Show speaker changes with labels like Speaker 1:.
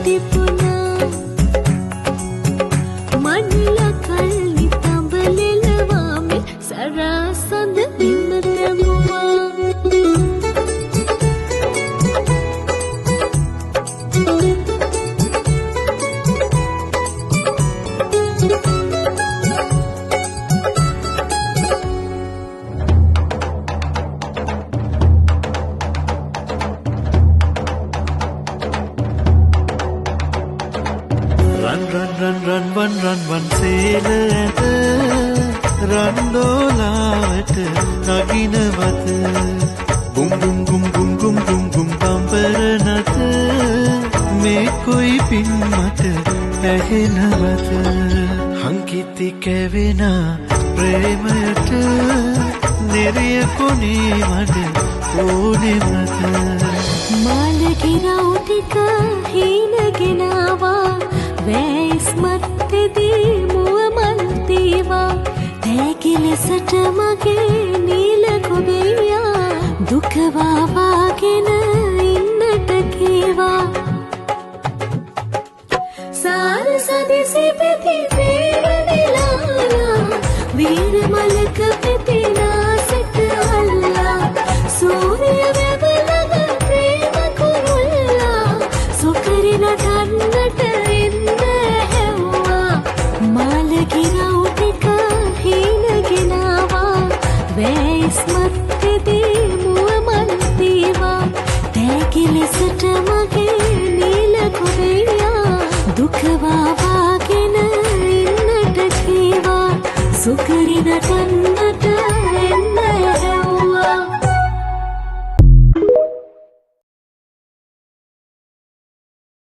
Speaker 1: තිබුණා මනල කල්ලි තඹලෙලවා මේ සරසඳ බිම තැමුවා
Speaker 2: රන් සේල ඇත රන්දෝලාවට නගිනවත බුම් බුම් බුම් බුම් බුම් බුම් බුම් බම්බර නත මේ කොයි පින් මට ඇහෙනවත හංකිති කැවෙන ප්‍රේමයට නිරිය කොනේ මට ඕනෙමත
Speaker 1: මාළගිරව් ටික හීනගෙනවා වැයිස් මත්තේදී මුව මල් තීවා තෑගි ලෙසට මගේ නීල කොබියා දුක වාවාගෙන ඉන්නට කීවා සාර සදිසි පෙති වේරනිලා වීර මලක පෙති නාසට අල්ලා සූර්ය වැවලග ප්‍රේම කුරුල්ලා සුකරි නටන්නට මාළගිරව් ටික හීනගෙනවා වැයිස් මත්තේදී මුව මල් තීවා තෑගි ලෙසට මගේ නීල කොබියා දුක වාවාගෙන ඉන්නට කීවා සුකරි නටන්න